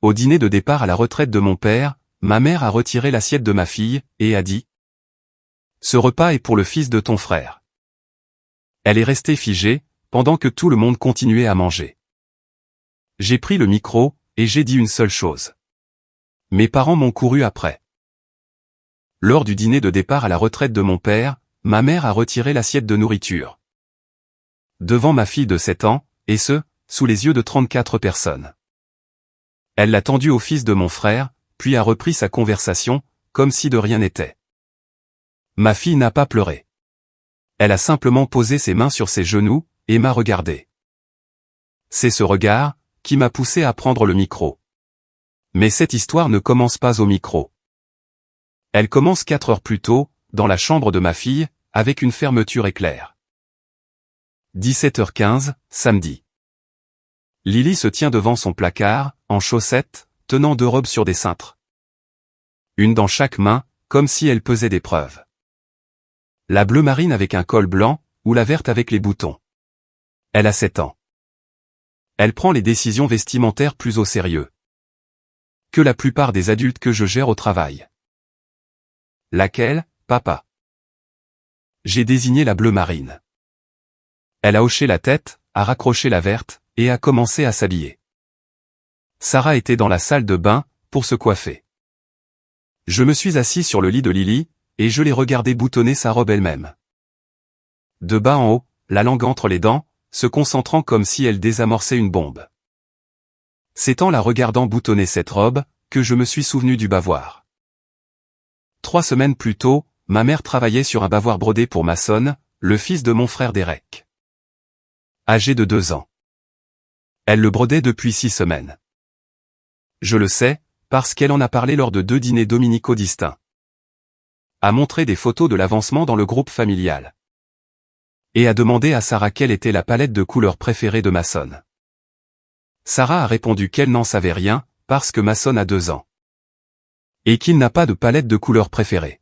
Au dîner de départ à la retraite de mon père, ma mère a retiré l'assiette de ma fille, et a dit : « Ce repas est pour le fils de ton frère. » Elle est restée figée, pendant que tout le monde continuait à manger. J'ai pris le micro, et j'ai dit une seule chose. Mes parents m'ont couru après. Lors du dîner de départ à la retraite de mon père, ma mère a retiré l'assiette de nourriture. Devant ma fille de 7 ans, et ce, sous les yeux de 34 personnes. Elle l'a tendu au fils de mon frère, puis a repris sa conversation, comme si de rien n'était. Ma fille n'a pas pleuré. Elle a simplement posé ses mains sur ses genoux, et m'a regardé. C'est ce regard, qui m'a poussé à prendre le micro. Mais cette histoire ne commence pas au micro. Elle commence 4 heures plus tôt, dans la chambre de ma fille, avec une fermeture éclair. 17h15, samedi. Lily se tient devant son placard, en chaussettes, tenant 2 robes sur des cintres. Une dans chaque main, comme si elle pesait des preuves. La bleue marine avec un col blanc, ou la verte avec les boutons. Elle a 7 ans. Elle prend les décisions vestimentaires plus au sérieux que la plupart des adultes que je gère au travail. Laquelle, papa ? J'ai désigné la bleue marine. Elle a hoché la tête, a raccroché la verte, et a commencé à s'habiller. Sarah était dans la salle de bain, pour se coiffer. Je me suis assis sur le lit de Lily, et je l'ai regardée boutonner sa robe elle-même. De bas en haut, la langue entre les dents, se concentrant comme si elle désamorçait une bombe. C'est en la regardant boutonner cette robe, que je me suis souvenu du bavoir. 3 semaines plus tôt, ma mère travaillait sur un bavoir brodé pour Mason, le fils de mon frère Derek. Âgé de 2 ans. Elle le brodait depuis 6 semaines. Je le sais, parce qu'elle en a parlé lors de 2 dîners dominicaux distincts. A montré des photos de l'avancement dans le groupe familial. Et a demandé à Sarah quelle était la palette de couleurs préférée de Mason. Sarah a répondu qu'elle n'en savait rien, parce que Mason a 2 ans. Et qu'il n'a pas de palette de couleurs préférée.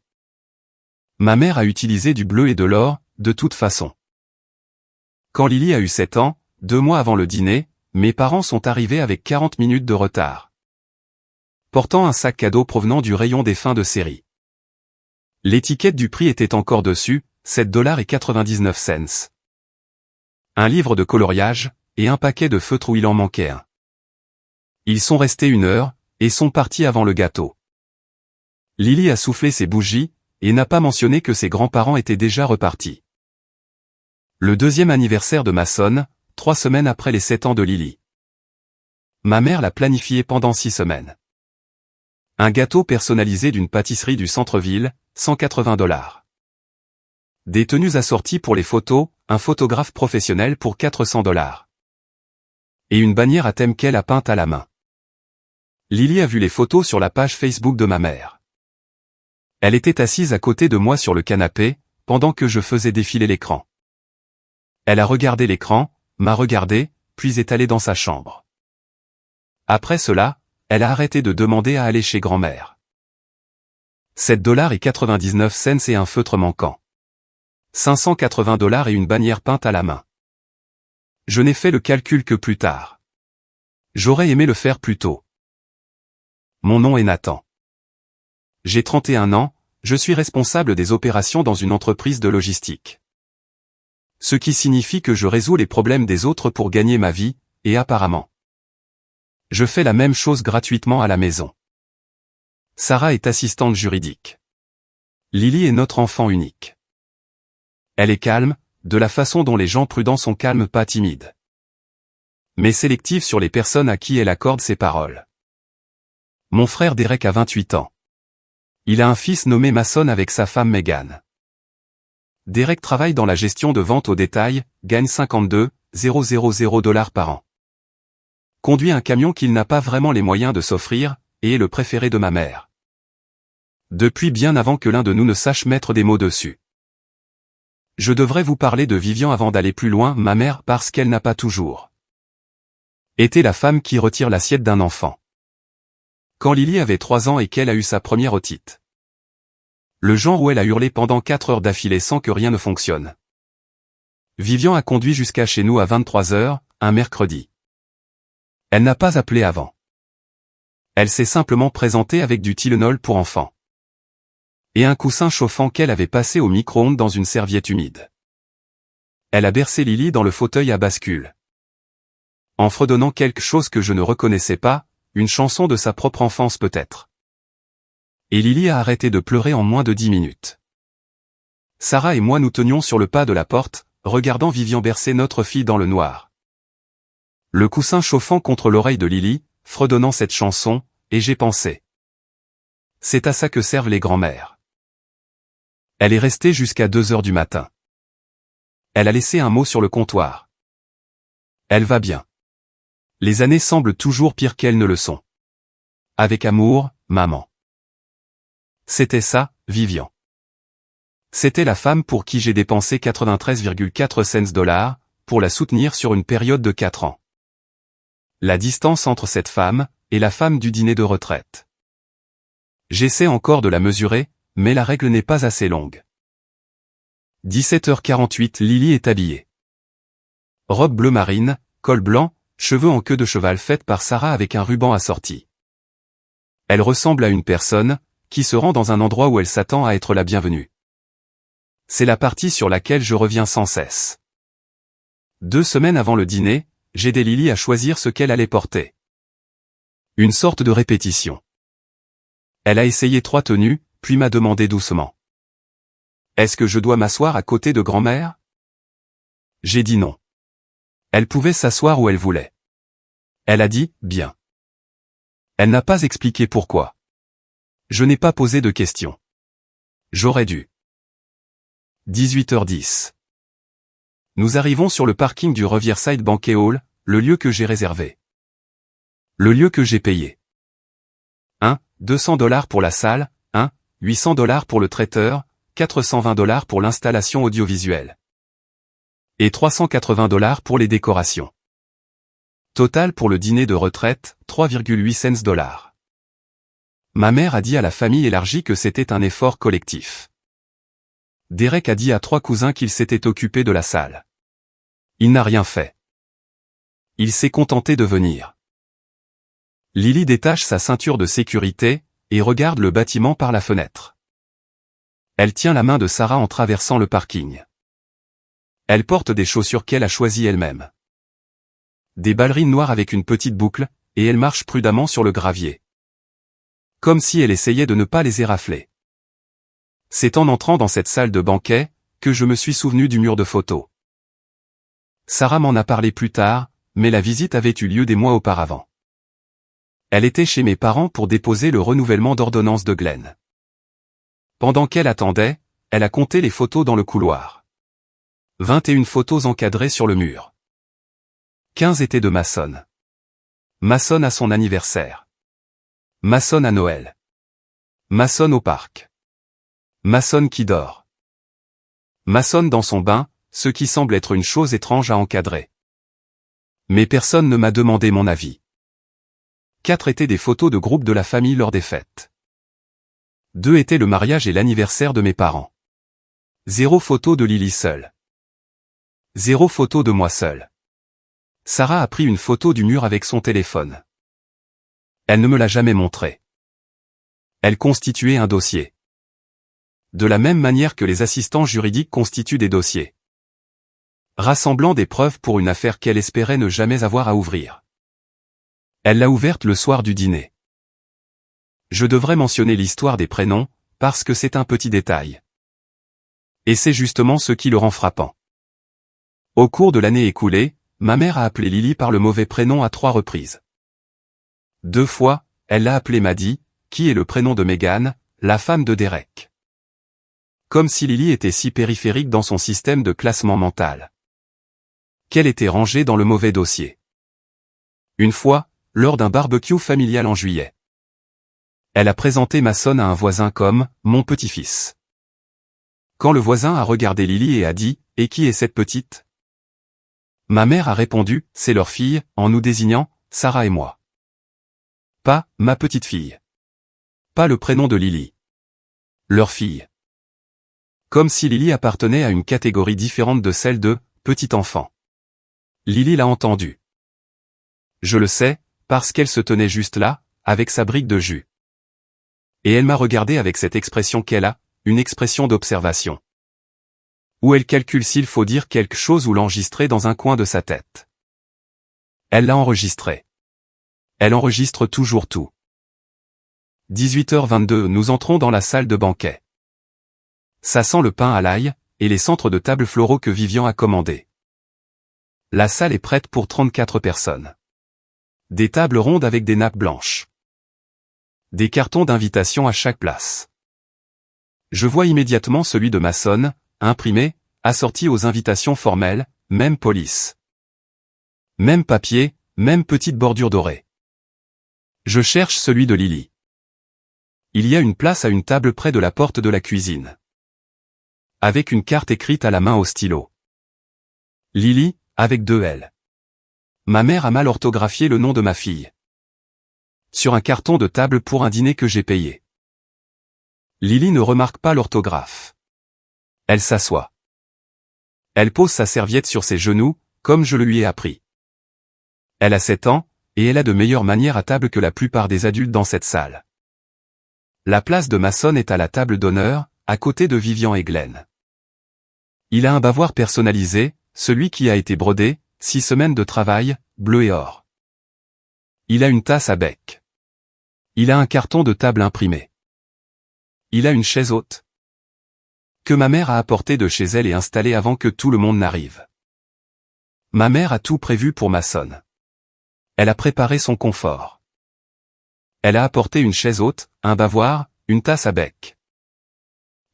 Ma mère a utilisé du bleu et de l'or, de toute façon. Quand Lily a eu 7 ans, 2 mois avant le dîner, mes parents sont arrivés avec 40 minutes de retard. Portant un sac cadeau provenant du rayon des fins de série. L'étiquette du prix était encore dessus, $7,99. Un livre de coloriage, et un paquet de feutres où il en manquait un. Ils sont restés 1 heure, et sont partis avant le gâteau. Lily a soufflé ses bougies, et n'a pas mentionné que ses grands-parents étaient déjà repartis. Le 2e anniversaire de Mason, 3 semaines après les 7 ans de Lily. Ma mère l'a planifié pendant 6 semaines. Un gâteau personnalisé d'une pâtisserie du centre-ville, $180. Des tenues assorties pour les photos, un photographe professionnel pour $400. Et une bannière à thème qu'elle a peinte à la main. Lily a vu les photos sur la page Facebook de ma mère. Elle était assise à côté de moi sur le canapé, pendant que je faisais défiler l'écran. Elle a regardé l'écran, m'a regardé, puis est allée dans sa chambre. Après cela, elle a arrêté de demander à aller chez grand-mère. $7,99 et un feutre manquant. $580 et une bannière peinte à la main. Je n'ai fait le calcul que plus tard. J'aurais aimé le faire plus tôt. Mon nom est Nathan. J'ai 31 ans, je suis responsable des opérations dans une entreprise de logistique. Ce qui signifie que je résous les problèmes des autres pour gagner ma vie, et apparemment. Je fais la même chose gratuitement à la maison. Sarah est assistante juridique. Lily est notre enfant unique. Elle est calme, de la façon dont les gens prudents sont calmes, pas timides. Mais sélective sur les personnes à qui elle accorde ses paroles. Mon frère Derek a 28 ans. Il a un fils nommé Mason avec sa femme Megan. Derek travaille dans la gestion de vente au détail, gagne $52,000 par an. Conduit un camion qu'il n'a pas vraiment les moyens de s'offrir, et est le préféré de ma mère. Depuis bien avant que l'un de nous ne sache mettre des mots dessus. Je devrais vous parler de Vivian avant d'aller plus loin, ma mère, parce qu'elle n'a pas toujours été la femme qui retire l'assiette d'un enfant. Quand Lily avait 3 ans et qu'elle a eu sa première otite. Le genre où elle a hurlé pendant 4 heures d'affilée sans que rien ne fonctionne. Vivian a conduit jusqu'à chez nous à 23 heures, un mercredi. Elle n'a pas appelé avant. Elle s'est simplement présentée avec du Tylenol pour enfants. Et un coussin chauffant qu'elle avait passé au micro-ondes dans une serviette humide. Elle a bercé Lily dans le fauteuil à bascule. En fredonnant quelque chose que je ne reconnaissais pas, une chanson de sa propre enfance peut-être. Et Lily a arrêté de pleurer en moins de 10 minutes. Sarah et moi nous tenions sur le pas de la porte, regardant Vivian bercer notre fille dans le noir. Le coussin chauffant contre l'oreille de Lily, fredonnant cette chanson, et j'ai pensé. C'est à ça que servent les grands-mères. Elle est restée jusqu'à 2 heures du matin. Elle a laissé un mot sur le comptoir. Elle va bien. Les années semblent toujours pires qu'elles ne le sont. Avec amour, maman. C'était ça, Vivian. C'était la femme pour qui j'ai dépensé 93,4 cents pour la soutenir sur une période de 4 ans. La distance entre cette femme et la femme du dîner de retraite. J'essaie encore de la mesurer, mais la règle n'est pas assez longue. 17h48 Lily est habillée. Robe bleu marine, col blanc, cheveux en queue de cheval faite par Sarah avec un ruban assorti. Elle ressemble à une personne qui se rend dans un endroit où elle s'attend à être la bienvenue. C'est la partie sur laquelle je reviens sans cesse. 2 semaines avant le dîner, j'ai aidé Lily à choisir ce qu'elle allait porter. Une sorte de répétition. Elle a essayé 3 tenues, puis m'a demandé doucement. Est-ce que je dois m'asseoir à côté de grand-mère? J'ai dit non. Elle pouvait s'asseoir où elle voulait. Elle a dit, bien. Elle n'a pas expliqué pourquoi. Je n'ai pas posé de questions. J'aurais dû. 18h10. Nous arrivons sur le parking du Riverside Banquet Hall, le lieu que j'ai réservé. Le lieu que j'ai payé. 200 $ pour la salle, 800 $ pour le traiteur, 420 $ pour l'installation audiovisuelle. Et 380 $ pour les décorations. Total pour le dîner de retraite, 3,8 $. Ma mère a dit à la famille élargie que c'était un effort collectif. Derek a dit à 3 cousins qu'il s'était occupé de la salle. Il n'a rien fait. Il s'est contenté de venir. Lily détache sa ceinture de sécurité, et regarde le bâtiment par la fenêtre. Elle tient la main de Sarah en traversant le parking. Elle porte des chaussures qu'elle a choisies elle-même. Des ballerines noires avec une petite boucle, et elle marche prudemment sur le gravier. Comme si elle essayait de ne pas les érafler. C'est en entrant dans cette salle de banquet, que je me suis souvenu du mur de photos. Sarah m'en a parlé plus tard, mais la visite avait eu lieu des mois auparavant. Elle était chez mes parents pour déposer le renouvellement d'ordonnance de Glenn. Pendant qu'elle attendait, elle a compté les photos dans le couloir. 21 photos encadrées sur le mur. 15 étaient de Mason. Mason à son anniversaire. Mason à Noël. Mason au parc. Mason qui dort. Mason dans son bain, ce qui semble être une chose étrange à encadrer. Mais personne ne m'a demandé mon avis. 4 étaient des photos de groupe de la famille lors des fêtes. 2 étaient le mariage et l'anniversaire de mes parents. 0 photo de Lily seule. 0 photo de moi seul. Sarah a pris une photo du mur avec son téléphone. Elle ne me l'a jamais montré. Elle constituait un dossier. De la même manière que les assistants juridiques constituent des dossiers. Rassemblant des preuves pour une affaire qu'elle espérait ne jamais avoir à ouvrir. Elle l'a ouverte le soir du dîner. Je devrais mentionner l'histoire des prénoms, parce que c'est un petit détail. Et c'est justement ce qui le rend frappant. Au cours de l'année écoulée, ma mère a appelé Lily par le mauvais prénom à 3 reprises. 2 fois, elle l'a appelée Maddie, qui est le prénom de Megan, la femme de Derek. Comme si Lily était si périphérique dans son système de classement mental. Qu'elle était rangée dans le mauvais dossier. Une fois, lors d'un barbecue familial en juillet. Elle a présenté Mason à un voisin comme « mon petit-fils ». Quand le voisin a regardé Lily et a dit « Et qui est cette petite ?» Ma mère a répondu « C'est leur fille », en nous désignant, Sarah et moi. Pas « ma petite fille ». Pas le prénom de Lily. Leur fille. Comme si Lily appartenait à une catégorie différente de celle de « petit enfant ». Lily l'a entendu. Je le sais, parce qu'elle se tenait juste là, avec sa brique de jus. Et elle m'a regardé avec cette expression qu'elle a, une expression d'observation. Où elle calcule s'il faut dire quelque chose ou l'enregistrer dans un coin de sa tête. Elle l'a enregistré. Elle enregistre toujours tout. 18h22, nous entrons dans la salle de banquet. Ça sent le pain à l'ail, et les centres de table floraux que Vivian a commandés. La salle est prête pour 34 personnes. Des tables rondes avec des nappes blanches. Des cartons d'invitation à chaque place. Je vois immédiatement celui de Mason, imprimé, assorti aux invitations formelles, même police. Même papier, même petite bordure dorée. Je cherche celui de Lily. Il y a une place à une table près de la porte de la cuisine. Avec une carte écrite à la main au stylo. Lily, avec 2 L. Ma mère a mal orthographié le nom de ma fille. Sur un carton de table pour un dîner que j'ai payé. Lily ne remarque pas l'orthographe. Elle s'assoit. Elle pose sa serviette sur ses genoux, comme je le lui ai appris. Elle a 7 ans, et elle a de meilleures manières à table que la plupart des adultes dans cette salle. La place de Mason est à la table d'honneur, à côté de Vivian et Glenn. Il a un bavoir personnalisé, celui qui a été brodé, 6 semaines de travail, bleu et or. Il a une tasse à bec. Il a un carton de table imprimé. Il a une chaise haute. Que ma mère a apportée de chez elle et installée avant que tout le monde n'arrive. Ma mère a tout prévu pour Mason. Elle a préparé son confort. Elle a apporté une chaise haute, un bavoir, une tasse à bec.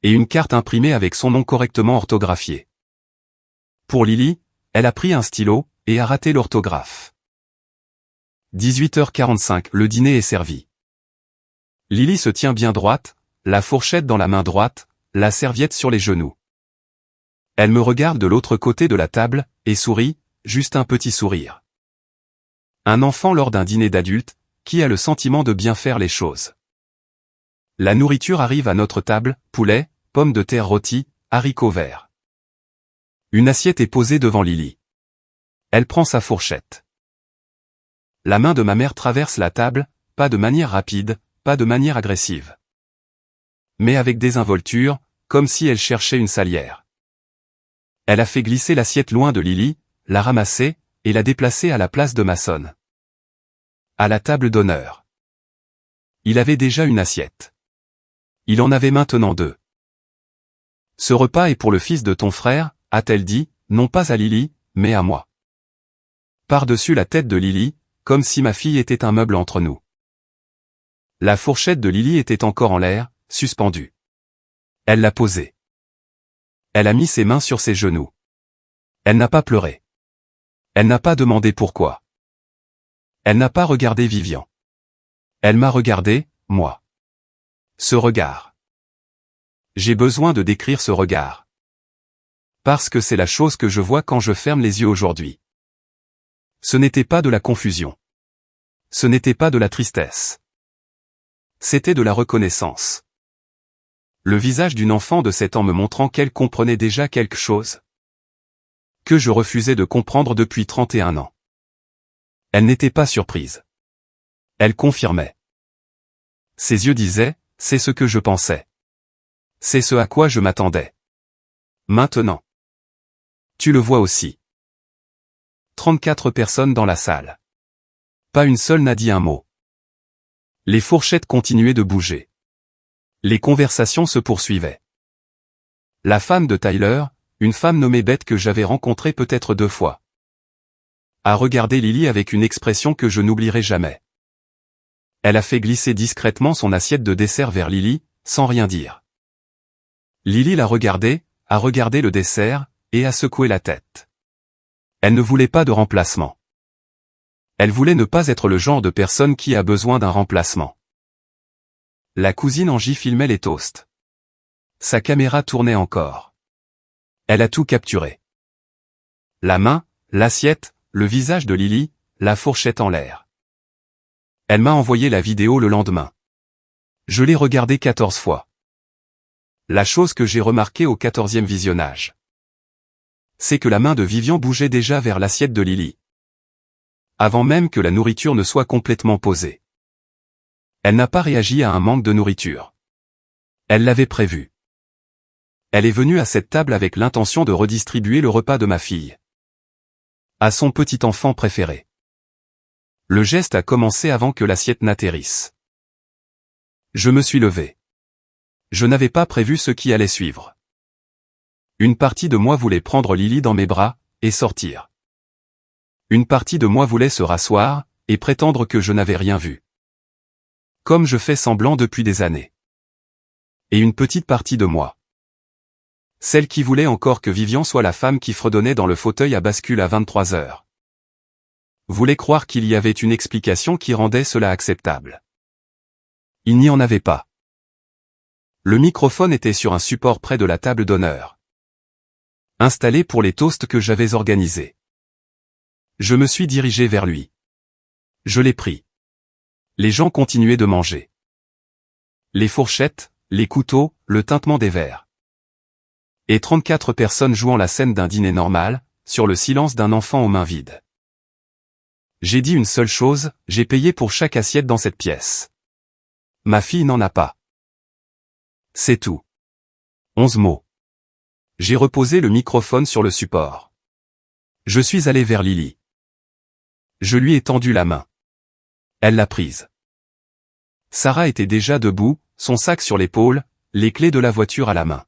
Et une carte imprimée avec son nom correctement orthographié. Pour Lily, elle a pris un stylo, et a raté l'orthographe. 18h45, le dîner est servi. Lily se tient bien droite, la fourchette dans la main droite, la serviette sur les genoux. Elle me regarde de l'autre côté de la table, et sourit, juste un petit sourire. Un enfant lors d'un dîner d'adultes, qui a le sentiment de bien faire les choses. La nourriture arrive à notre table, poulet, pommes de terre rôties, haricots verts. Une assiette est posée devant Lily. Elle prend sa fourchette. La main de ma mère traverse la table, pas de manière rapide, pas de manière agressive. Mais avec désinvolture, comme si elle cherchait une salière. Elle a fait glisser l'assiette loin de Lily, l'a ramassée, et l'a déplacée à la place de Mason. À la table d'honneur. Il avait déjà une assiette. Il en avait maintenant 2. Ce repas est pour le fils de ton frère, a-t-elle dit, non pas à Lily, mais à moi. Par-dessus la tête de Lily, comme si ma fille était un meuble entre nous. La fourchette de Lily était encore en l'air, suspendue. Elle l'a posée. Elle a mis ses mains sur ses genoux. Elle n'a pas pleuré. Elle n'a pas demandé pourquoi. Elle n'a pas regardé Vivian. Elle m'a regardé, moi. Ce regard. J'ai besoin de décrire ce regard. Parce que c'est la chose que je vois quand je ferme les yeux aujourd'hui. Ce n'était pas de la confusion. Ce n'était pas de la tristesse. C'était de la reconnaissance. Le visage d'une enfant de 7 ans me montrant qu'elle comprenait déjà quelque chose. Que je refusais de comprendre depuis 31 ans. Elle n'était pas surprise. Elle confirmait. Ses yeux disaient, c'est ce que je pensais. C'est ce à quoi je m'attendais. Maintenant. Tu le vois aussi. 34 personnes dans la salle. Pas une seule n'a dit un mot. Les fourchettes continuaient de bouger. Les conversations se poursuivaient. La femme de Tyler, une femme nommée Beth que j'avais rencontrée peut-être 2 fois, a regardé Lily avec une expression que je n'oublierai jamais. Elle a fait glisser discrètement son assiette de dessert vers Lily, sans rien dire. Lily l'a regardé, a regardé le dessert, et a secoué la tête. Elle ne voulait pas de remplacement. Elle voulait ne pas être le genre de personne qui a besoin d'un remplacement. La cousine Angie filmait les toasts. Sa caméra tournait encore. Elle a tout capturé. La main, l'assiette, le visage de Lily, la fourchette en l'air. Elle m'a envoyé la vidéo le lendemain. Je l'ai regardée 14 fois. La chose que j'ai remarquée au 14e visionnage, c'est que la main de Vivian bougeait déjà vers l'assiette de Lily. Avant même que la nourriture ne soit complètement posée. Elle n'a pas réagi à un manque de nourriture. Elle l'avait prévu. Elle est venue à cette table avec l'intention de redistribuer le repas de ma fille à son petit enfant préféré. Le geste a commencé avant que l'assiette n'atterrisse. Je me suis levé. Je n'avais pas prévu ce qui allait suivre. Une partie de moi voulait prendre Lily dans mes bras, et sortir. Une partie de moi voulait se rasseoir, et prétendre que je n'avais rien vu. Comme je fais semblant depuis des années. Et une petite partie de moi. Celle qui voulait encore que Vivian soit la femme qui fredonnait dans le fauteuil à bascule à 23 heures. Voulait croire qu'il y avait une explication qui rendait cela acceptable. Il n'y en avait pas. Le microphone était sur un support près de la table d'honneur. Installé pour les toasts que j'avais organisés. Je me suis dirigé vers lui. Je l'ai pris. Les gens continuaient de manger. Les fourchettes, les couteaux, le tintement des verres. Et 34 personnes jouant la scène d'un dîner normal, sur le silence d'un enfant aux mains vides. J'ai dit une seule chose, j'ai payé pour chaque assiette dans cette pièce. Ma fille n'en a pas. C'est tout. 11 mots. J'ai reposé le microphone sur le support. Je suis allé vers Lily. Je lui ai tendu la main. Elle l'a prise. Sarah était déjà debout, son sac sur l'épaule, les clés de la voiture à la main.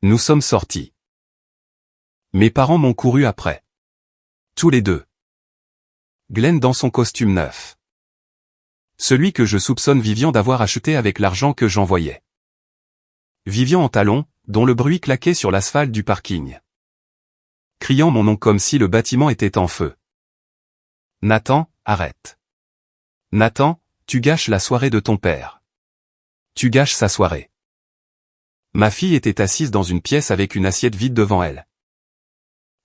Nous sommes sortis. Mes parents m'ont couru après. Tous les deux. Glenn dans son costume neuf. Celui que je soupçonne Vivian d'avoir acheté avec l'argent que j'envoyais. Vivian en talons, dont le bruit claquait sur l'asphalte du parking. Criant mon nom comme si le bâtiment était en feu. Nathan, arrête. Nathan, tu gâches la soirée de ton père. Tu gâches sa soirée. Ma fille était assise dans une pièce avec une assiette vide devant elle.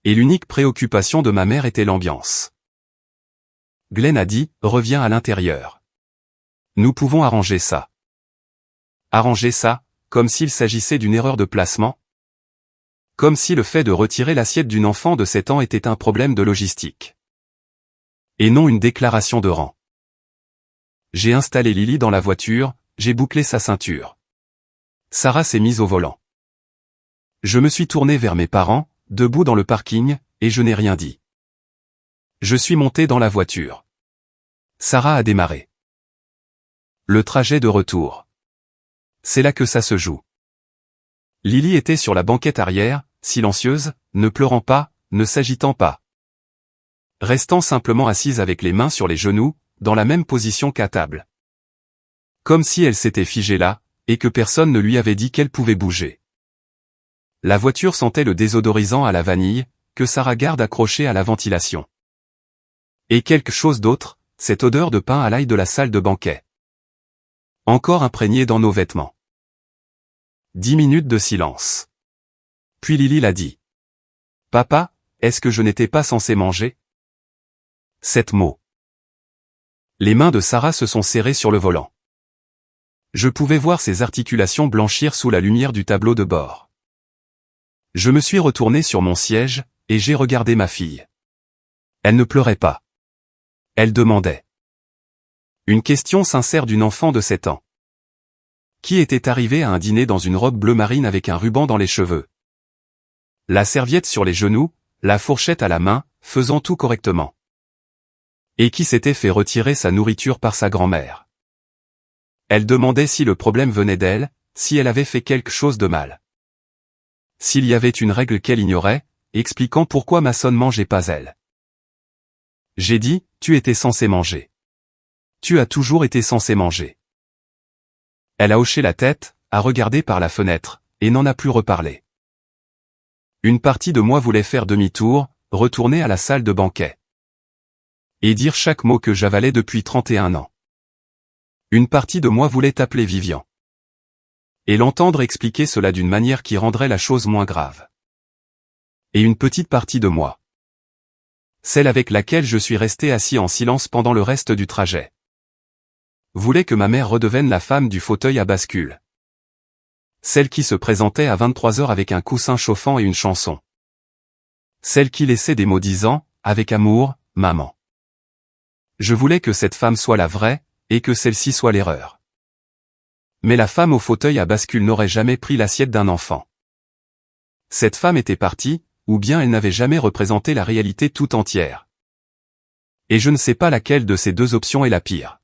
Et l'unique préoccupation de ma mère était l'ambiance. Glenn a dit, reviens à l'intérieur. Nous pouvons arranger ça. Arranger ça, comme s'il s'agissait d'une erreur de placement. Comme si le fait de retirer l'assiette d'une enfant de 7 ans était un problème de logistique. Et non une déclaration de rang. J'ai installé Lily dans la voiture, j'ai bouclé sa ceinture. Sarah s'est mise au volant. Je me suis tourné vers mes parents, debout dans le parking, et je n'ai rien dit. Je suis monté dans la voiture. Sarah a démarré. Le trajet de retour. C'est là que ça se joue. Lily était sur la banquette arrière, silencieuse, ne pleurant pas, ne s'agitant pas. Restant simplement assise avec les mains sur les genoux, dans la même position qu'à table. Comme si elle s'était figée là, et que personne ne lui avait dit qu'elle pouvait bouger. La voiture sentait le désodorisant à la vanille, que Sarah garde accroché à la ventilation. Et quelque chose d'autre, cette odeur de pain à l'ail de la salle de banquet. Encore imprégnée dans nos vêtements. 10 minutes de silence. Puis Lily l'a dit. Papa, est-ce que je n'étais pas censé manger? 7 mots. Les mains de Sarah se sont serrées sur le volant. Je pouvais voir ses articulations blanchir sous la lumière du tableau de bord. Je me suis retourné sur mon siège, et j'ai regardé ma fille. Elle ne pleurait pas. Elle demandait. Une question sincère d'une enfant de 7 ans. Qui était arrivé à un dîner dans une robe bleu marine avec un ruban dans les cheveux? La serviette sur les genoux, la fourchette à la main, faisant tout correctement. Et qui s'était fait retirer sa nourriture par sa grand-mère. Elle demandait si le problème venait d'elle, si elle avait fait quelque chose de mal. S'il y avait une règle qu'elle ignorait, expliquant pourquoi ma sonne mangeait pas elle. J'ai dit, tu étais censé manger. Tu as toujours été censé manger. Elle a hoché la tête, a regardé par la fenêtre, et n'en a plus reparlé. Une partie de moi voulait faire demi-tour, retourner à la salle de banquet. Et dire chaque mot que j'avalais depuis 31 ans. Une partie de moi voulait appeler Vivian. Et l'entendre expliquer cela d'une manière qui rendrait la chose moins grave. Et une petite partie de moi. Celle avec laquelle je suis resté assis en silence pendant le reste du trajet. Voulait que ma mère redevienne la femme du fauteuil à bascule. Celle qui se présentait à 23 heures avec un coussin chauffant et une chanson. Celle qui laissait des mots disant, avec amour, maman. Je voulais que cette femme soit la vraie, et que celle-ci soit l'erreur. Mais la femme au fauteuil à bascule n'aurait jamais pris l'assiette d'un enfant. Cette femme était partie, ou bien elle n'avait jamais représenté la réalité tout entière. Et je ne sais pas laquelle de ces deux options est la pire.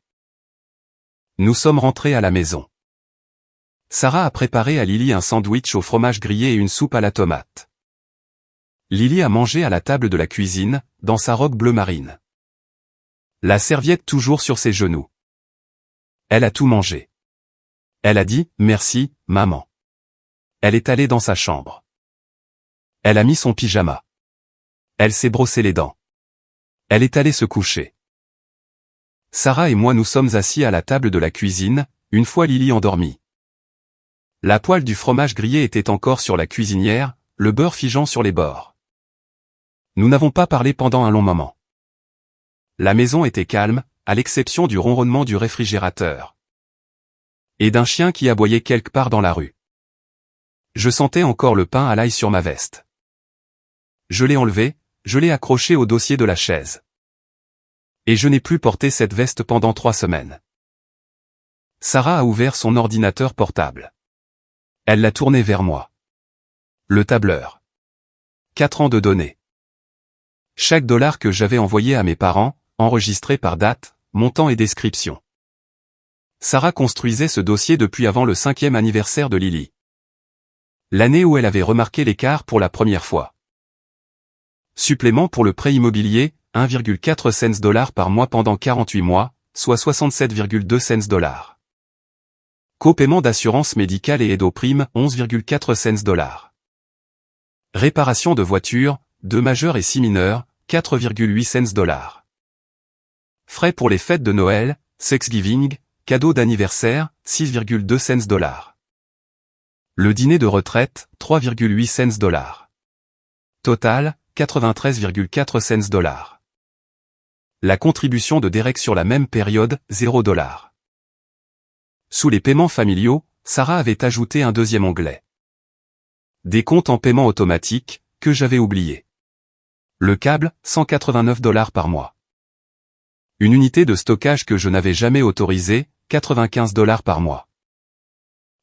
Nous sommes rentrés à la maison. Sarah a préparé à Lily un sandwich au fromage grillé et une soupe à la tomate. Lily a mangé à la table de la cuisine, dans sa robe bleu marine. La serviette toujours sur ses genoux. Elle a tout mangé. Elle a dit « Merci, maman ». Elle est allée dans sa chambre. Elle a mis son pyjama. Elle s'est brossé les dents. Elle est allée se coucher. Sarah et moi nous sommes assis à la table de la cuisine, une fois Lily endormie. La poêle du fromage grillé était encore sur la cuisinière, le beurre figeant sur les bords. Nous n'avons pas parlé pendant un long moment. La maison était calme, à l'exception du ronronnement du réfrigérateur. Et d'un chien qui aboyait quelque part dans la rue. Je sentais encore le pain à l'ail sur ma veste. Je l'ai enlevé, je l'ai accroché au dossier de la chaise. Et je n'ai plus porté cette veste pendant 3 semaines. Sarah a ouvert son ordinateur portable. Elle l'a tourné vers moi. Le tableur. 4 ans de données. Chaque dollar que j'avais envoyé à mes parents, enregistré par date, montant et description. Sarah construisait ce dossier depuis avant le 5e anniversaire de Lily. L'année où elle avait remarqué l'écart pour la première fois. Supplément pour le prêt immobilier, 1,4 cents par mois pendant 48 mois, soit 67,2 cents. Copaiement d'assurance médicale et aide aux primes, 11,4 cents. Réparation de voitures, 2 majeurs et 6 mineurs, 4,8 cents. Frais pour les fêtes de Noël, Thanksgiving, cadeau d'anniversaire, 6,2 cents. Le dîner de retraite, 3,8 cents. Total, 93,4 cents. La contribution de Derek sur la même période, 0 $. Sous les paiements familiaux, Sarah avait ajouté un deuxième onglet. Des comptes en paiement automatique, que j'avais oublié. Le câble, 189 $ par mois. Une unité de stockage que je n'avais jamais autorisée, 95 $ par mois.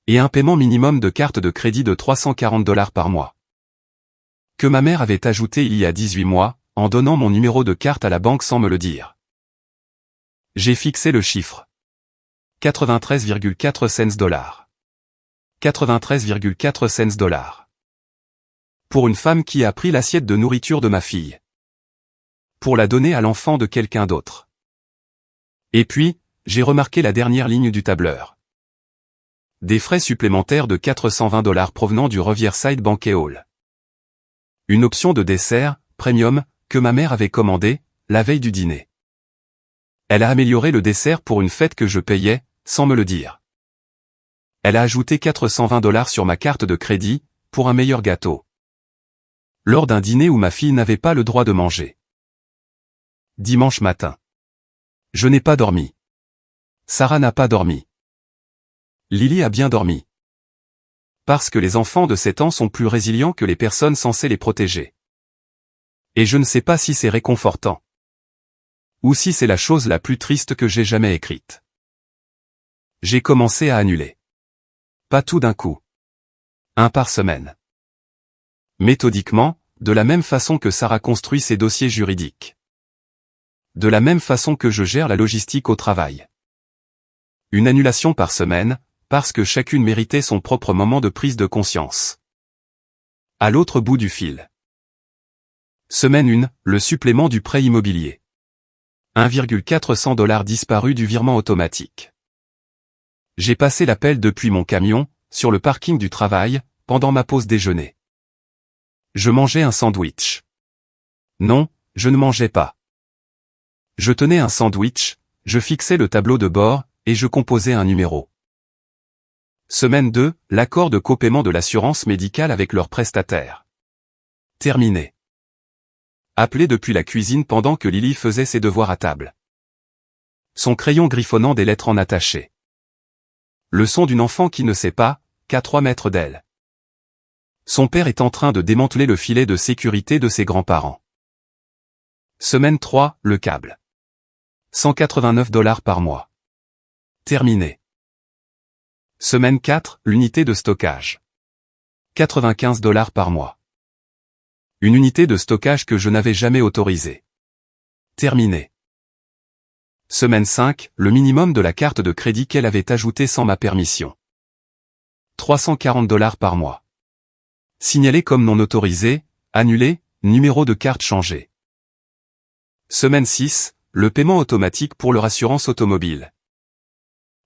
Et un paiement minimum de carte de crédit de 340 $ par mois. Que ma mère avait ajouté il y a 18 mois, en donnant mon numéro de carte à la banque sans me le dire. J'ai fixé le chiffre. 93,4 cents. 93,4 cents. Pour une femme qui a pris l'assiette de nourriture de ma fille. Pour la donner à l'enfant de quelqu'un d'autre. Et puis, j'ai remarqué la dernière ligne du tableur. Des frais supplémentaires de 420 $ provenant du Riverside Banquet Hall. Une option de dessert, premium, que ma mère avait commandé, la veille du dîner. Elle a amélioré le dessert pour une fête que je payais, sans me le dire. Elle a ajouté 420 $ sur ma carte de crédit, pour un meilleur gâteau. Lors d'un dîner où ma fille n'avait pas le droit de manger. Dimanche matin. Je n'ai pas dormi. Sarah n'a pas dormi. Lily a bien dormi. Parce que les enfants de 7 ans sont plus résilients que les personnes censées les protéger. Et je ne sais pas si c'est réconfortant. Ou si c'est la chose la plus triste que j'ai jamais écrite. J'ai commencé à annuler. Pas tout d'un coup. 1 par semaine. Méthodiquement, de la même façon que Sarah construit ses dossiers juridiques. De la même façon que je gère la logistique au travail. Une annulation par semaine, parce que chacune méritait son propre moment de prise de conscience. À l'autre bout du fil. Semaine 1, le supplément du prêt immobilier. 1,4 $ disparu du virement automatique. J'ai passé l'appel depuis mon camion, sur le parking du travail, pendant ma pause déjeuner. Je mangeais un sandwich. Non, je ne mangeais pas. Je tenais un sandwich, je fixais le tableau de bord, et je composais un numéro. Semaine 2, l'accord de copaiement de l'assurance médicale avec leur prestataire. Terminé. Appelé depuis la cuisine pendant que Lily faisait ses devoirs à table. Son crayon griffonnant des lettres en attaché. Le son d'une enfant qui ne sait pas, qu'à 3 mètres d'elle. Son père est en train de démanteler le filet de sécurité de ses grands-parents. Semaine 3, le câble. 189 $ par mois. Terminé. Semaine 4, l'unité de stockage. 95 $ par mois. Une unité de stockage que je n'avais jamais autorisée. Terminé. Semaine 5, le minimum de la carte de crédit qu'elle avait ajouté sans ma permission. 340 $ par mois. Signalé comme non autorisé, annulé, numéro de carte changé. Semaine 6, le paiement automatique pour leur assurance automobile.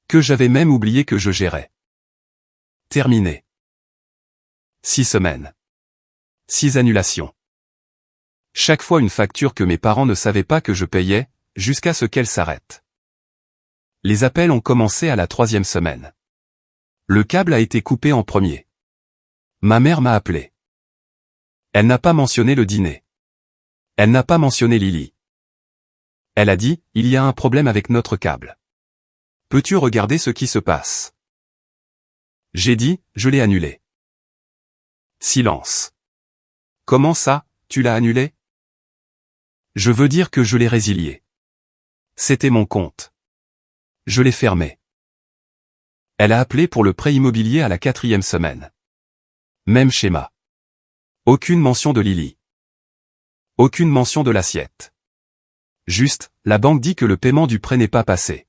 Que j'avais même oublié que je gérais. Terminé. 6 semaines. 6 annulations. Chaque fois une facture que mes parents ne savaient pas que je payais, jusqu'à ce qu'elle s'arrête. Les appels ont commencé à la 3e semaine. Le câble a été coupé en premier. Ma mère m'a appelé. Elle n'a pas mentionné le dîner. Elle n'a pas mentionné Lily. Elle a dit, il y a un problème avec notre câble. Peux-tu regarder ce qui se passe? J'ai dit, je l'ai annulé. Silence. Comment ça, tu l'as annulé? Je veux dire que je l'ai résilié. C'était mon compte. Je l'ai fermé. Elle a appelé pour le prêt immobilier à la 4e semaine. Même schéma. Aucune mention de Lily. Aucune mention de l'assiette. Juste, la banque dit que le paiement du prêt n'est pas passé.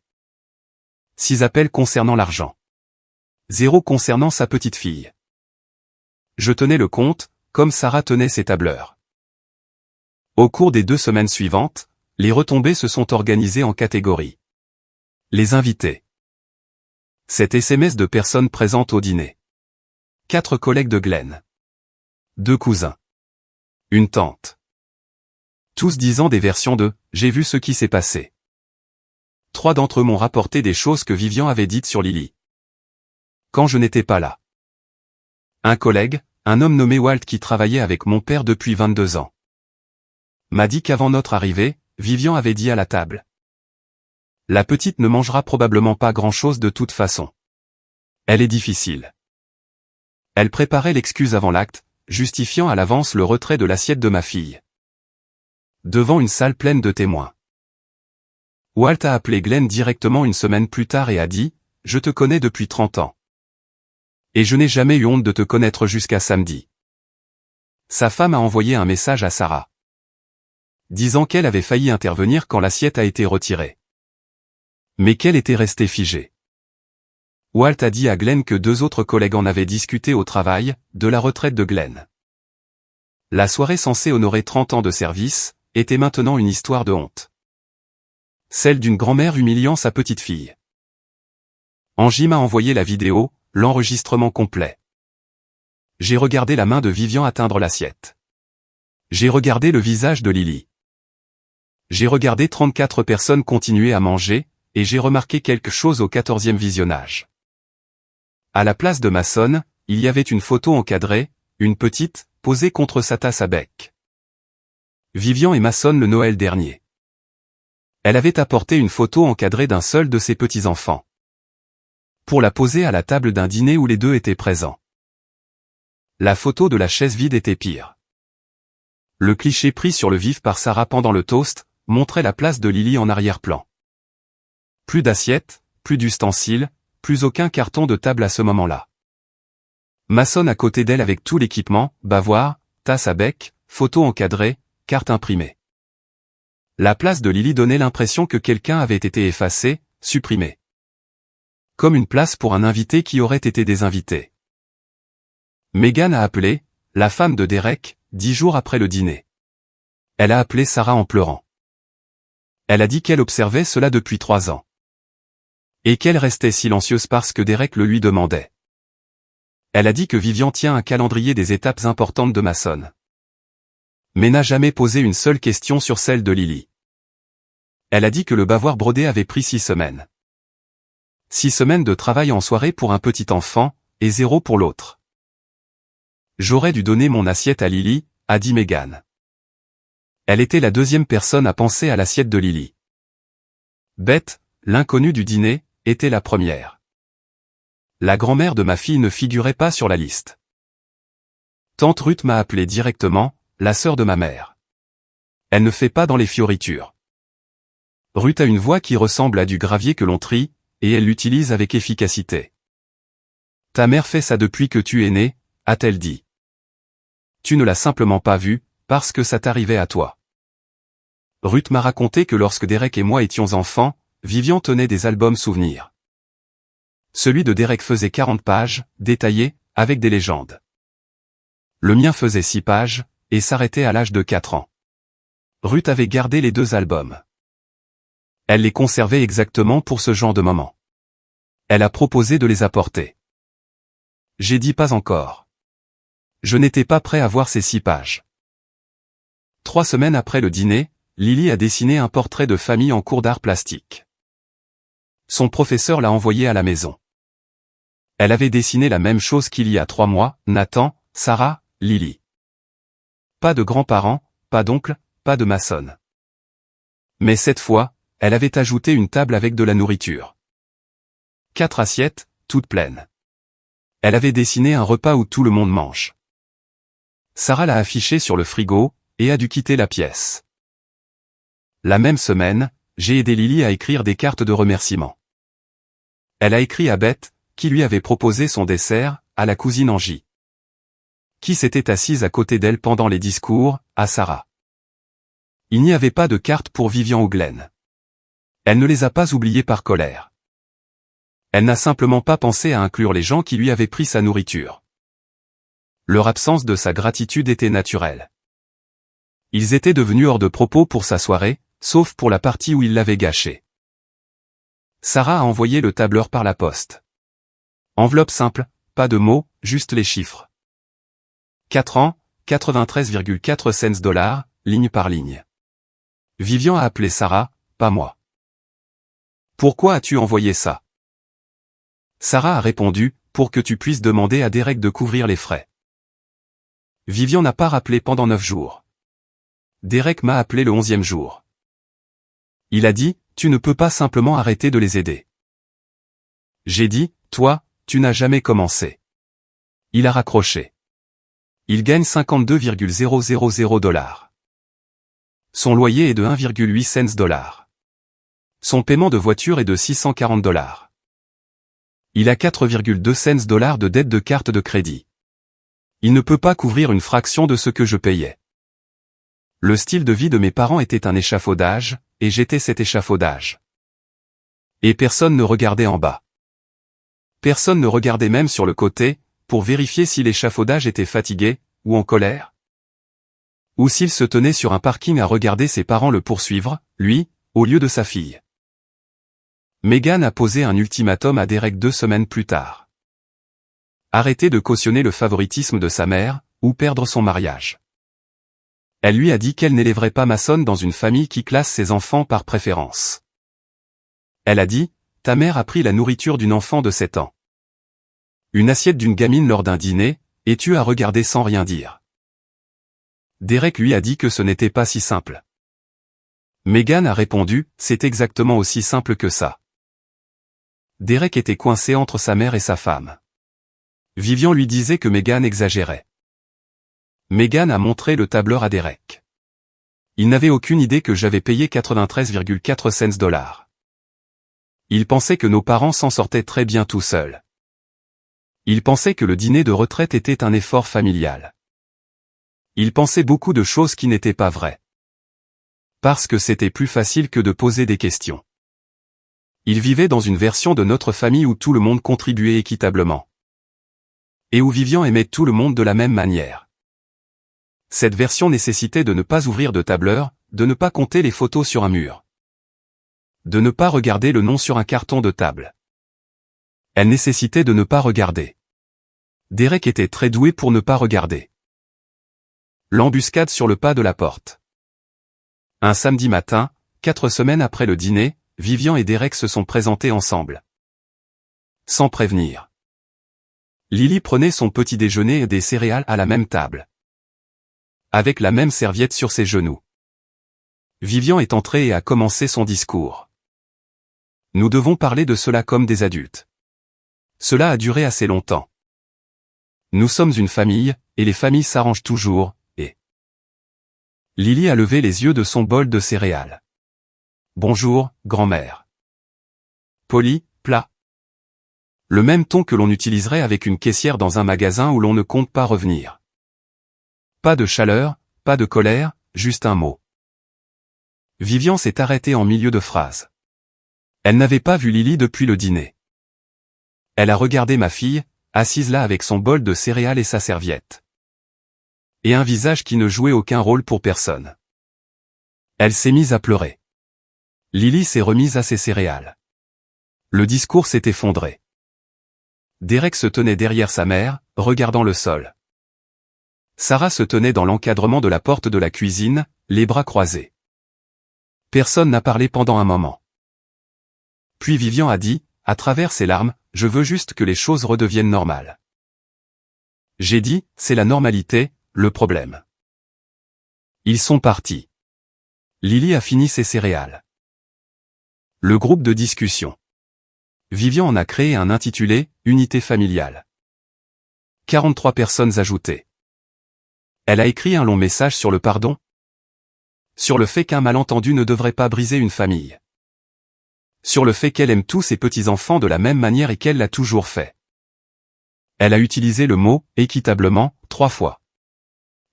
6 appels concernant l'argent. 0 concernant sa petite fille. Je tenais le compte, comme Sarah tenait ses tableurs. Au cours des 2 semaines suivantes, les retombées se sont organisées en catégories. Les invités. 7 SMS de personnes présentes au dîner. 4 collègues de Glenn. 2 cousins. Une tante. Tous disant des versions de « j'ai vu ce qui s'est passé ». 3 d'entre eux m'ont rapporté des choses que Vivian avait dites sur Lily. Quand je n'étais pas là. Un collègue, un homme nommé Walt qui travaillait avec mon père depuis 22 ans. M'a dit qu'avant notre arrivée, Vivian avait dit à la table. La petite ne mangera probablement pas grand-chose de toute façon. Elle est difficile. Elle préparait l'excuse avant l'acte, justifiant à l'avance le retrait de l'assiette de ma fille. Devant une salle pleine de témoins. Walt a appelé Glenn directement une semaine plus tard et a dit « Je te connais depuis 30 ans. Et je n'ai jamais eu honte de te connaître jusqu'à samedi. » Sa femme a envoyé un message à Sarah. Disant qu'elle avait failli intervenir quand l'assiette a été retirée. Mais qu'elle était restée figée. Walt a dit à Glenn que 2 autres collègues en avaient discuté au travail, de la retraite de Glenn. La soirée censée honorer 30 ans de service, était maintenant une histoire de honte. Celle d'une grand-mère humiliant sa petite fille. Angie m'a envoyé la vidéo, l'enregistrement complet. J'ai regardé la main de Vivian atteindre l'assiette. J'ai regardé le visage de Lily. J'ai regardé 34 personnes continuer à manger, et j'ai remarqué quelque chose au 14e visionnage. À la place de Mason, il y avait une photo encadrée, une petite, posée contre sa tasse à bec. Vivian et Mason le Noël dernier. Elle avait apporté une photo encadrée d'un seul de ses petits-enfants. Pour la poser à la table d'un dîner où les 2 étaient présents. La photo de la chaise vide était pire. Le cliché pris sur le vif par Sarah pendant le toast, montrait la place de Lily en arrière-plan. Plus d'assiettes, plus d'ustensiles, plus aucun carton de table à ce moment-là. Mason à côté d'elle avec tout l'équipement, bavoir, tasse à bec, photo encadrée, carte imprimée. La place de Lily donnait l'impression que quelqu'un avait été effacé, supprimé. Comme une place pour un invité qui aurait été désinvité. Megan a appelé, la femme de Derek, 10 jours après le dîner. Elle a appelé Sarah en pleurant. Elle a dit qu'elle observait cela depuis 3 ans. Et qu'elle restait silencieuse parce que Derek le lui demandait. Elle a dit que Vivian tient un calendrier des étapes importantes de Mason. Mais n'a jamais posé une seule question sur celle de Lily. Elle a dit que le bavoir brodé avait pris 6 semaines. 6 semaines de travail en soirée pour un petit enfant, et 0 pour l'autre. J'aurais dû donner mon assiette à Lily, a dit Megan. Elle était la 2e personne à penser à l'assiette de Lily. Beth, l'inconnue du dîner, était la première. La grand-mère de ma fille ne figurait pas sur la liste. Tante Ruth m'a appelé directement, la sœur de ma mère. Elle ne fait pas dans les fioritures. Ruth a une voix qui ressemble à du gravier que l'on trie, et elle l'utilise avec efficacité. Ta mère fait ça depuis que tu es né, a-t-elle dit. Tu ne l'as simplement pas vu, parce que ça t'arrivait à toi. Ruth m'a raconté que lorsque Derek et moi étions enfants, Vivian tenait des albums souvenirs. Celui de Derek faisait 40 pages, détaillés, avec des légendes. Le mien faisait 6 pages, et s'arrêtait à l'âge de 4 ans. Ruth avait gardé les 2 albums. Elle les conservait exactement pour ce genre de moment. Elle a proposé de les apporter. J'ai dit pas encore. Je n'étais pas prêt à voir ces 6 pages. 3 semaines après le dîner, Lily a dessiné un portrait de famille en cours d'art plastique. Son professeur l'a envoyé à la maison. Elle avait dessiné la même chose qu'il y a 3 mois, Nathan, Sarah, Lily. Pas de grands-parents, pas d'oncles, pas de maçonne. Mais cette fois, elle avait ajouté une table avec de la nourriture. 4 assiettes, toutes pleines. Elle avait dessiné un repas où tout le monde mange. Sarah l'a affiché sur le frigo, et a dû quitter la pièce. La même semaine, j'ai aidé Lily à écrire des cartes de remerciement. Elle a écrit à Beth, qui lui avait proposé son dessert, à la cousine Angie, qui s'était assise à côté d'elle pendant les discours, à Sarah. Il n'y avait pas de cartes pour Vivian ou Glenn. Elle ne les a pas oubliées par colère. Elle n'a simplement pas pensé à inclure les gens qui lui avaient pris sa nourriture. Leur absence de sa gratitude était naturelle. Ils étaient devenus hors de propos pour sa soirée, sauf pour la partie où ils l'avaient gâchée. Sarah a envoyé le tableur par la poste. Enveloppe simple, pas de mots, juste les chiffres. 4 ans, 93,4 cents dollars, ligne par ligne. Vivian a appelé Sarah, pas moi. Pourquoi as-tu envoyé ça? Sarah a répondu, pour que tu puisses demander à Derek de couvrir les frais. Vivian n'a pas rappelé pendant 9 jours. Derek m'a appelé le 11e jour. Il a dit, tu ne peux pas simplement arrêter de les aider. J'ai dit, toi, tu n'as jamais commencé. Il a raccroché. Il gagne 52,000 dollars. Son loyer est de 1,8 cents dollars. Son paiement de voiture est de 640 dollars. Il a 4,2 cents dollars de dette de carte de crédit. Il ne peut pas couvrir une fraction de ce que je payais. Le style de vie de mes parents était un échafaudage, et j'étais cet échafaudage. Et personne ne regardait en bas. Personne ne regardait même sur le côté, pour vérifier si l'échafaudage était fatigué, ou en colère. Ou s'il se tenait sur un parking à regarder ses parents le poursuivre, lui, au lieu de sa fille. Meghan a posé un ultimatum à Derek 2 semaines plus tard. Arrêter de cautionner le favoritisme de sa mère, ou perdre son mariage. Elle lui a dit qu'elle n'élèverait pas Mason dans une famille qui classe ses enfants par préférence. Elle a dit, ta mère a pris la nourriture d'une enfant de 7 ans. Une assiette d'une gamine lors d'un dîner, et tu as regardé sans rien dire. Derek lui a dit que ce n'était pas si simple. Meghan a répondu, c'est exactement aussi simple que ça. Derek était coincé entre sa mère et sa femme. Vivian lui disait que Meghan exagérait. Meghan a montré le tableur à Derek. Il n'avait aucune idée que j'avais payé 93,4 cents dollars. Il pensait que nos parents s'en sortaient très bien tout seuls. Il pensait que le dîner de retraite était un effort familial. Il pensait beaucoup de choses qui n'étaient pas vraies. Parce que c'était plus facile que de poser des questions. Il vivait dans une version de notre famille où tout le monde contribuait équitablement. Et où Vivian aimait tout le monde de la même manière. Cette version nécessitait de ne pas ouvrir de tableur, de ne pas compter les photos sur un mur. De ne pas regarder le nom sur un carton de table. Elle nécessitait de ne pas regarder. Derek était très doué pour ne pas regarder. L'embuscade sur le pas de la porte. Un samedi matin, 4 semaines après le dîner, Vivian et Derek se sont présentés ensemble. Sans prévenir. Lily prenait son petit déjeuner et des céréales à la même table. Avec la même serviette sur ses genoux. Vivian est entrée et a commencé son discours. Nous devons parler de cela comme des adultes. Cela a duré assez longtemps. Nous sommes une famille, et les familles s'arrangent toujours, et... Lily a levé les yeux de son bol de céréales. Bonjour, grand-mère. Polly, plat. Le même ton que l'on utiliserait avec une caissière dans un magasin où l'on ne compte pas revenir. Pas de chaleur, pas de colère, juste un mot. Vivian s'est arrêtée en milieu de phrase. Elle n'avait pas vu Lily depuis le dîner. Elle a regardé ma fille, assise là avec son bol de céréales et sa serviette. Et un visage qui ne jouait aucun rôle pour personne. Elle s'est mise à pleurer. Lily s'est remise à ses céréales. Le discours s'est effondré. Derek se tenait derrière sa mère, regardant le sol. Sarah se tenait dans l'encadrement de la porte de la cuisine, les bras croisés. Personne n'a parlé pendant un moment. Puis Vivian a dit, à travers ses larmes, « Je veux juste que les choses redeviennent normales. » J'ai dit, c'est la normalité, le problème. Ils sont partis. Lily a fini ses céréales. Le groupe de discussion. Vivian en a créé un intitulé « Unité familiale ». 43 personnes ajoutées. Elle a écrit un long message sur le pardon. Sur le fait qu'un malentendu ne devrait pas briser une famille. Sur le fait qu'elle aime tous ses petits-enfants de la même manière et qu'elle l'a toujours fait. Elle a utilisé le mot « équitablement » 3 fois.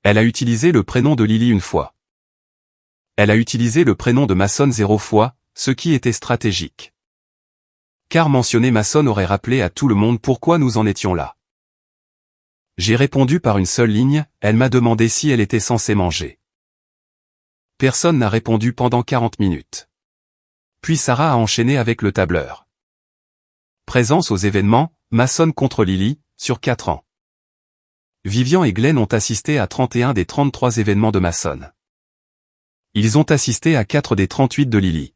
Elle a utilisé le prénom de Lily 1 fois. Elle a utilisé le prénom de Mason 0 fois, ce qui était stratégique. Car mentionner Mason aurait rappelé à tout le monde pourquoi nous en étions là. J'ai répondu par une seule ligne, elle m'a demandé si elle était censée manger. Personne n'a répondu pendant 40 minutes. Puis Sarah a enchaîné avec le tableur. Présence aux événements, Mason contre Lily, sur 4 ans. Vivian et Glenn ont assisté à 31 des 33 événements de Mason. Ils ont assisté à 4 des 38 de Lily.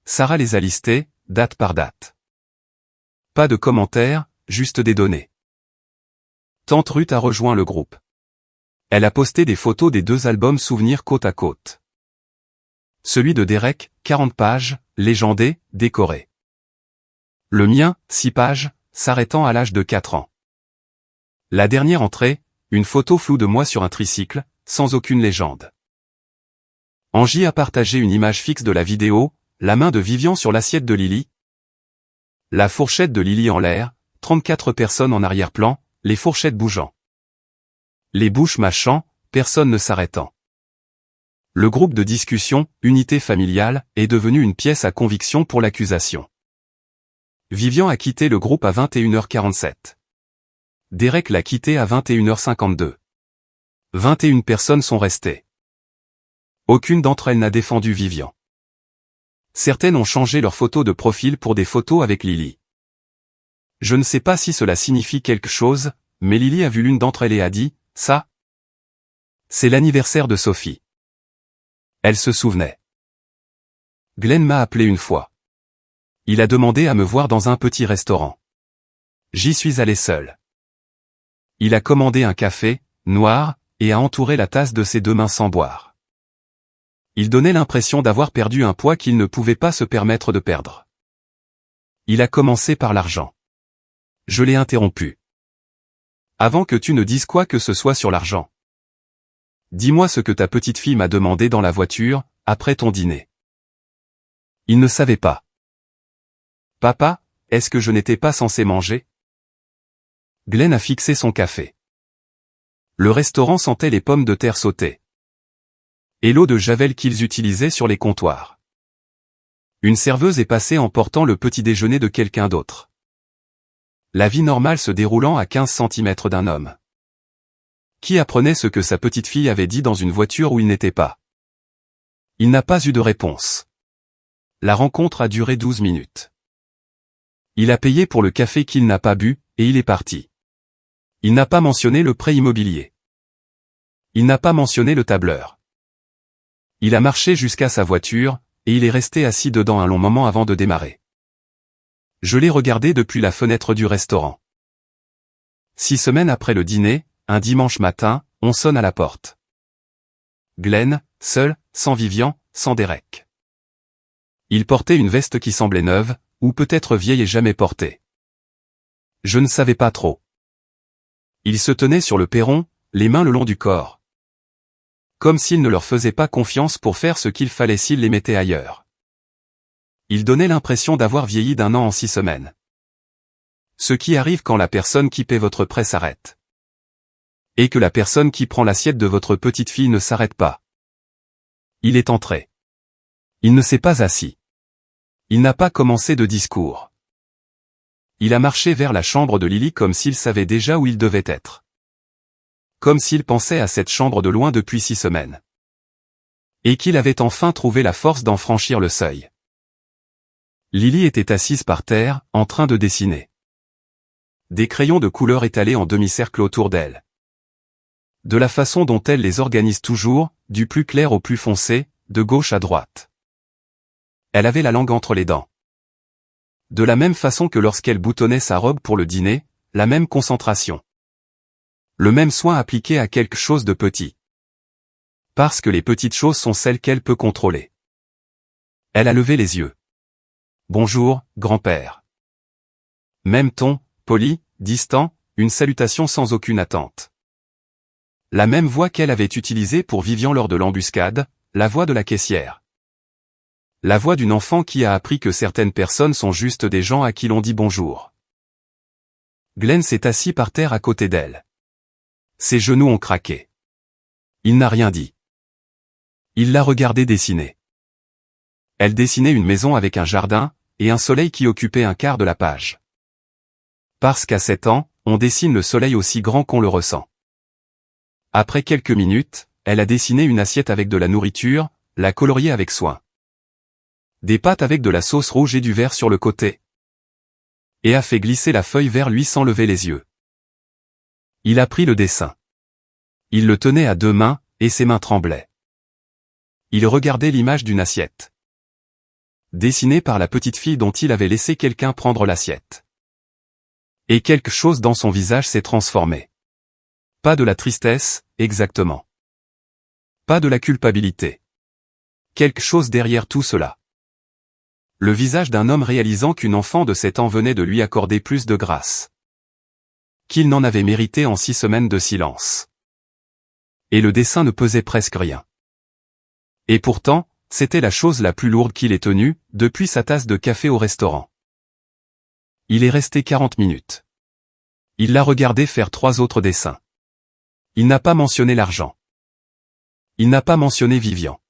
Sarah les a listés, date par date. Pas de commentaires, juste des données. Tante Ruth a rejoint le groupe. Elle a posté des photos des 2 albums souvenirs côte à côte. Celui de Derek, 40 pages, légendé, décoré. Le mien, 6 pages, s'arrêtant à l'âge de 4 ans. La dernière entrée, une photo floue de moi sur un tricycle, sans aucune légende. Angie a partagé une image fixe de la vidéo, la main de Vivian sur l'assiette de Lily. La fourchette de Lily en l'air, 34 personnes en arrière-plan, les fourchettes bougeant. Les bouches mâchant, personne ne s'arrêtant. Le groupe de discussion, unité familiale, est devenu une pièce à conviction pour l'accusation. Vivian a quitté le groupe à 21h47. Derek l'a quitté à 21h52. 21 personnes sont restées. Aucune d'entre elles n'a défendu Vivian. Certaines ont changé leur photo de profil pour des photos avec Lily. Je ne sais pas si cela signifie quelque chose, mais Lily a vu l'une d'entre elles et a dit, « Ça, c'est l'anniversaire de Sophie. » Elle se souvenait. Glenn m'a appelé une fois. Il a demandé à me voir dans un petit restaurant. J'y suis allé seul. Il a commandé un café, noir, et a entouré la tasse de ses 2 mains sans boire. Il donnait l'impression d'avoir perdu un poids qu'il ne pouvait pas se permettre de perdre. Il a commencé par l'argent. Je l'ai interrompu. Avant que tu ne dises quoi que ce soit sur l'argent. Dis-moi ce que ta petite fille m'a demandé dans la voiture, après ton dîner. Il ne savait pas. Papa, est-ce que je n'étais pas censé manger? Glenn a fixé son café. Le restaurant sentait les pommes de terre sautées. Et l'eau de javel qu'ils utilisaient sur les comptoirs. Une serveuse est passée en portant le petit déjeuner de quelqu'un d'autre. La vie normale se déroulant à 15 cm d'un homme. Qui apprenait ce que sa petite fille avait dit dans une voiture où il n'était pas. Il n'a pas eu de réponse. La rencontre a duré 12 minutes. Il a payé pour le café qu'il n'a pas bu, et il est parti. Il n'a pas mentionné le prêt immobilier. Il n'a pas mentionné le tableur. Il a marché jusqu'à sa voiture, et il est resté assis dedans un long moment avant de démarrer. Je l'ai regardé depuis la fenêtre du restaurant. 6 semaines après le dîner, un dimanche matin, on sonne à la porte. Glenn, seul, sans Vivian, sans Derek. Il portait une veste qui semblait neuve, ou peut-être vieille et jamais portée. Je ne savais pas trop. Il se tenait sur le perron, les mains le long du corps. Comme s'il ne leur faisait pas confiance pour faire ce qu'il fallait s'il les mettait ailleurs. Il donnait l'impression d'avoir vieilli d'1 an en 6 semaines. Ce qui arrive quand la personne qui paie votre prêt s'arrête. Et que la personne qui prend l'assiette de votre petite fille ne s'arrête pas. Il est entré. Il ne s'est pas assis. Il n'a pas commencé de discours. Il a marché vers la chambre de Lily comme s'il savait déjà où il devait être. Comme s'il pensait à cette chambre de loin depuis 6 semaines. Et qu'il avait enfin trouvé la force d'en franchir le seuil. Lily était assise par terre, en train de dessiner. Des crayons de couleur étalés en demi-cercle autour d'elle. De la façon dont elle les organise toujours, du plus clair au plus foncé, de gauche à droite. Elle avait la langue entre les dents. De la même façon que lorsqu'elle boutonnait sa robe pour le dîner, la même concentration. Le même soin appliqué à quelque chose de petit. Parce que les petites choses sont celles qu'elle peut contrôler. Elle a levé les yeux. Bonjour, grand-père. Même ton, poli, distant, une salutation sans aucune attente. La même voix qu'elle avait utilisée pour Vivian lors de l'embuscade, la voix de la caissière. La voix d'une enfant qui a appris que certaines personnes sont juste des gens à qui l'on dit bonjour. Glenn s'est assis par terre à côté d'elle. Ses genoux ont craqué. Il n'a rien dit. Il l'a regardée dessiner. Elle dessinait une maison avec un jardin, et un soleil qui occupait un quart de la page. Parce qu'à 7 ans, on dessine le soleil aussi grand qu'on le ressent. Après quelques minutes, elle a dessiné une assiette avec de la nourriture, l'a coloriée avec soin. Des pâtes avec de la sauce rouge et du vert sur le côté. Et a fait glisser la feuille vers lui sans lever les yeux. Il a pris le dessin. Il le tenait à 2 mains, et ses mains tremblaient. Il regardait l'image d'une assiette. Dessinée par la petite fille dont il avait laissé quelqu'un prendre l'assiette. Et quelque chose dans son visage s'est transformé. Pas de la tristesse, exactement. Pas de la culpabilité. Quelque chose derrière tout cela. Le visage d'un homme réalisant qu'une enfant de 7 ans venait de lui accorder plus de grâce. Qu'il n'en avait mérité en 6 semaines de silence. Et le dessin ne pesait presque rien. Et pourtant, c'était la chose la plus lourde qu'il ait tenue, depuis sa tasse de café au restaurant. Il est resté 40 minutes. Il l'a regardé faire 3 autres dessins. Il n'a pas mentionné l'argent. Il n'a pas mentionné Vivian.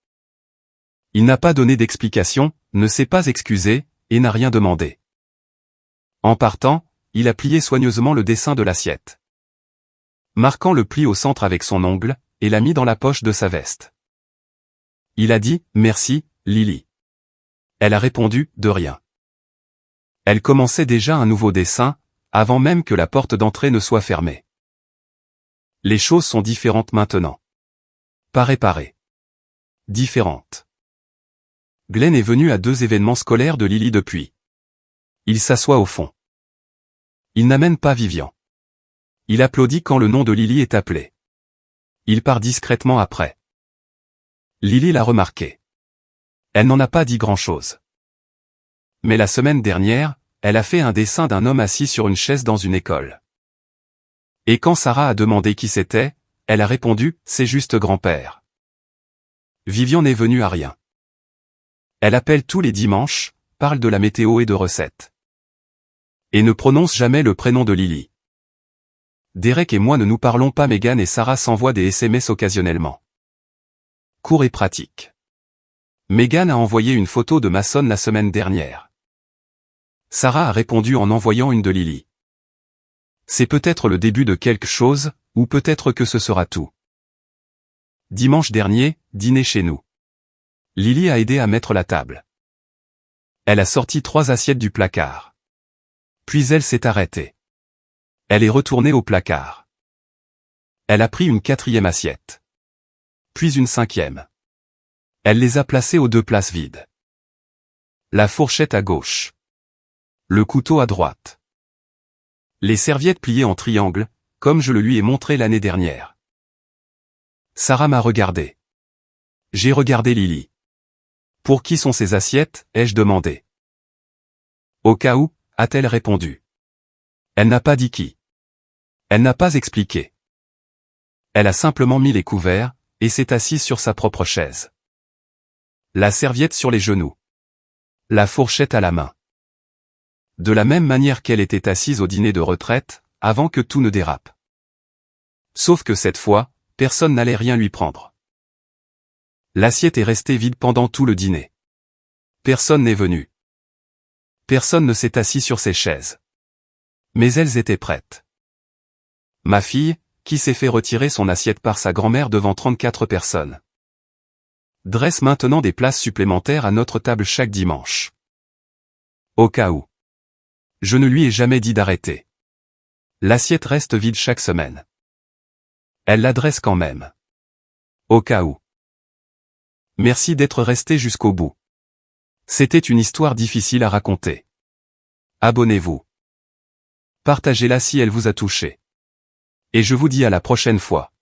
Il n'a pas donné d'explication, ne s'est pas excusé, et n'a rien demandé. En partant, il a plié soigneusement le dessin de l'assiette. Marquant le pli au centre avec son ongle, et l'a mis dans la poche de sa veste. Il a dit « Merci, Lily ». Elle a répondu « De rien ». Elle commençait déjà un nouveau dessin, avant même que la porte d'entrée ne soit fermée. Les choses sont différentes maintenant. Pas réparées. Différentes. Glenn est venu à 2 événements scolaires de Lily depuis. Il s'assoit au fond. Il n'amène pas Vivian. Il applaudit quand le nom de Lily est appelé. Il part discrètement après. Lily l'a remarqué. Elle n'en a pas dit grand-chose. Mais la semaine dernière, elle a fait un dessin d'un homme assis sur une chaise dans une école. Et quand Sarah a demandé qui c'était, elle a répondu « C'est juste grand-père ». Vivian n'est venue à rien. Elle appelle tous les dimanches, parle de la météo et de recettes. Et ne prononce jamais le prénom de Lily. Derek et moi ne nous parlons pas. Megan et Sarah s'envoient des SMS occasionnellement. Court et pratique. Megan a envoyé une photo de Mason la semaine dernière. Sarah a répondu en envoyant une de Lily. C'est peut-être le début de quelque chose, ou peut-être que ce sera tout. Dimanche dernier, dîner chez nous. Lily a aidé à mettre la table. Elle a sorti 3 assiettes du placard. Puis elle s'est arrêtée. Elle est retournée au placard. Elle a pris une 4e assiette. Puis une 5e. Elle les a placées aux 2 places vides. La fourchette à gauche. Le couteau à droite. Les serviettes pliées en triangle, comme je le lui ai montré l'année dernière. Sarah m'a regardé. J'ai regardé Lily. Pour qui sont ces assiettes, ai-je demandé. Au cas où, a-t-elle répondu. Elle n'a pas dit qui. Elle n'a pas expliqué. Elle a simplement mis les couverts, et s'est assise sur sa propre chaise. La serviette sur les genoux. La fourchette à la main. De la même manière qu'elle était assise au dîner de retraite, avant que tout ne dérape. Sauf que cette fois, personne n'allait rien lui prendre. L'assiette est restée vide pendant tout le dîner. Personne n'est venu. Personne ne s'est assis sur ses chaises. Mais elles étaient prêtes. Ma fille, qui s'est fait retirer son assiette par sa grand-mère devant 34 personnes, dresse maintenant des places supplémentaires à notre table chaque dimanche. Au cas où. Je ne lui ai jamais dit d'arrêter. L'assiette reste vide chaque semaine. Elle l'adresse quand même. Au cas où. Merci d'être resté jusqu'au bout. C'était une histoire difficile à raconter. Abonnez-vous. Partagez-la si elle vous a touché. Et je vous dis à la prochaine fois.